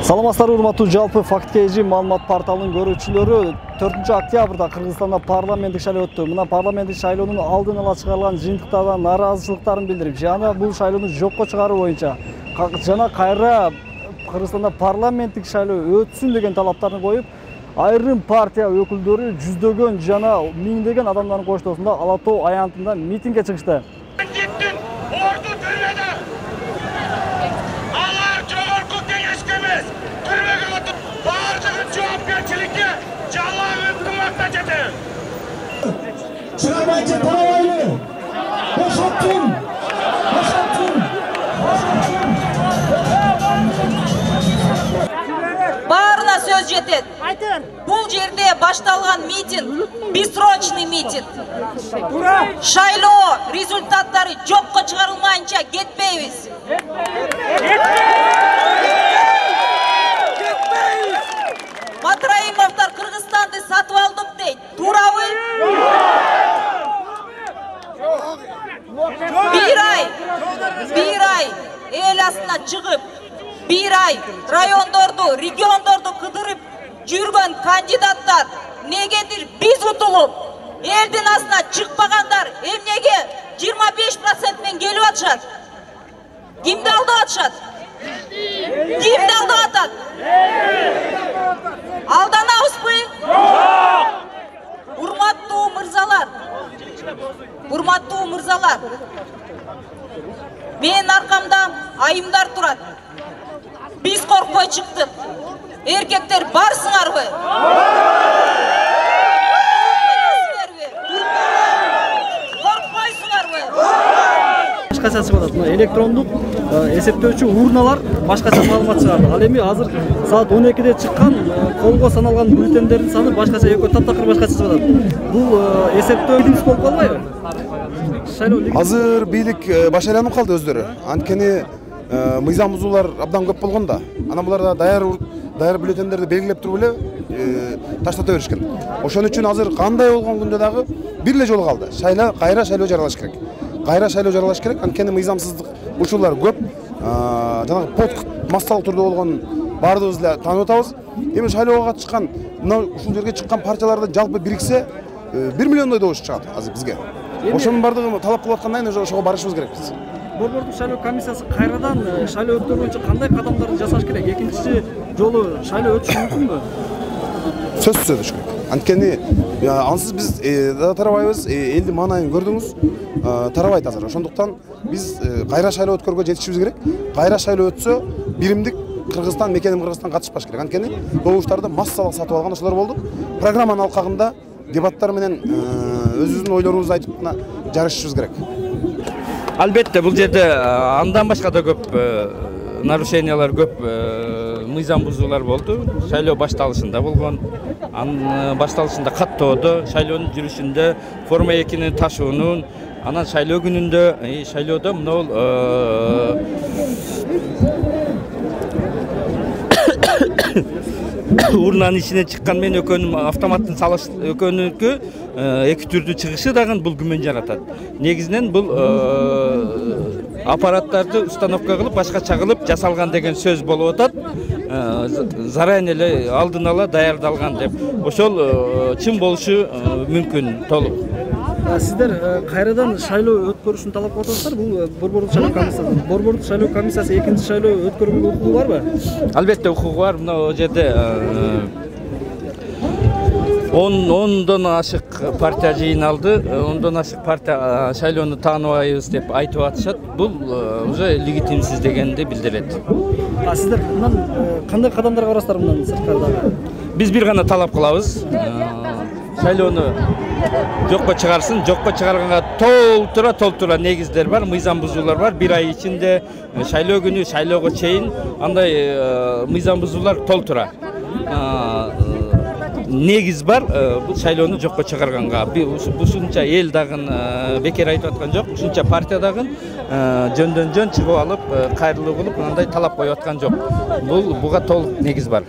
Саламатсыздар урматтуу жалпы факт KG маалымат порталынын көрүүчүлөрү 4-октябрда Кыргызстанда парламенттик шайлоо өттү. Мына парламенттик шайлоонун алдын ала чыгарылган жыйынтыктардан нааразычылыктарын билдирип, жана бул шайлоону жокко чыгаруу боюнча жана кайра Кыргызстанда парламенттик шайлоо өтсүн деген талаптарын коюп, айрым партия өкүлдөрү жүздөгөн жана миңдеген адамдардын коштоосунда Ала Тоо аянтында митингге чыгышты. Çıramayınca paralayı, boşaltın, boşaltın, boşaltın. Bağrına söz жетет. Бұл жерде башталған митинг, бессрочный митинг. Шайлоо результаттары жокко чыгарылмайынча кетпейбиз. Батраимовтар Кыргызстанды сатып алдык дейт. Туурабы? Bir ay el астына чыгып, bir ay райондорду, региондорду кыдырып жүргөн кандидаттар негедир биз утулуп, элдин астына чыкпагандар эмнеге 25% менен келип атышат? Кимди алдап атышат? Кимди алдап атат? Алданабызбы? Урматтуу мырзалар, мен аркамда айымдар турат. Биз коркпой чыктык. Эркектер барсыңарбы? Коркпойсуңарбы? Башкача чыгып атат. Мына электрондук эсептөөчү урналар башкача маалымат чыгарды. Ал эми азыр саат 12-де чыккан колго саналган бюллетендердин саны башкача, экөө таптакыр башкача чыгып атат. Бул эсептөө билимsiz болуп калбайбы? Азыр бийлик баш айланып калды өздөрү. Анткени мыйзам бузуулар абдан көп болгон да. Анан булар да даяр бюллетендерди белгилеп туруп эле таштата беришкен. Ошон үчүн азыр кандай болгон күндө дагы бир эле жолу калды. Кайра шайлоо жарыялаш керек. Кайра шайлоо жарыялаш керек. Анткени мыйзамсыздык учурлар көп. Жанагы подкуп массалык түрдө болгон баардыгыбыз эле таанып атабыз. Эми шайлоого катышкан, мына ушул жерге чыккан партиялардан жалпы бириксе 1 миллиондой добуш чыгат азыр бизге. Ошонун бардыгын талап кылып аткандан кийин ошого барышыбыз керек биз. Борбордук шайлоо комиссиясы кайрадан шайлоо өткөрүү боюнча кандай кадамдарды жасаш керек? Экинчи жолу шайлоо өтүшү мүмкүнбү? Сөзсүз өтүш керек. Анткени ансыз биз тарабайбыз, элдин маанайын көрдүңүз, тарабайт азыр. Ошондуктан биз кайра шайлоо өткөрүүгө жетишибиз керек. Кайра шайлоо өтсө, биримдик Кыргызстан, мекеним Кыргызстан катышпаш керек. Анткени добуштарды массалык сатып алган ошолор болду. Программанын алкагында дебаттар менен өзүбүздүн ойлорубузду айтып жарышышыбыз керек. Албетте бул жерде андан башка да көп нарушениялар, көп мыйзам бузуулар болду. Шайлоо башталышында болгон, анын башталышында каттоодо, шайлоонун жүрүшүндө, форма 2-ни ташуунун, анан шайлоо күнүндө, шайлоодо мына урнанын ичине чыккан менен экөөнүн автоматтын салыш экөөнүкү эки түрдүү чыгышы дагы бул күмөн жаратат. Негизинен бул аппараттарды установка кылып, башкача кылып жасалган деген сөз болуп атат. Заранее эле алдын ала даярдалган деп. Ошол чын болушу мүмкүн толук. Сиздер кайрадан шайлоо өткөрүшүн талап кылып атасыздар. Бул борбордук шайлоо комиссиясы. Борбордук шайлоо комиссиясы экинчи шайлоо өткөрүүгө укугу барбы? Албетте укугу бар. Мына жерде 10дон ашык партия жыйналды. 10дон ашык партия шайлоону тааныбайбыз деп айтып атышат. Бул уже легитимсиз дегенди билдирет. Сиздер мындан кандай кадамдар карастар мындан сырткары? Биз бир гана талап кылабыз. Шайлоону жокко чыгарсын, жокко чыгарганга толтура негиздер бар, мыйзам бузуулар бар. Bir ay ичинде шайлоо күнү, шайлоого чейин андай мыйзам бузуулар толтура. Негиз бар, бул шайлоону жокко чыгарганга. Ушунча эл дагы бекер айтып аткан жок, ушунча партия дагы жөндөн жөн чыгып алып, кайрылуу кылып, мындай талап коюп аткан жок. Буга толук негиз бар.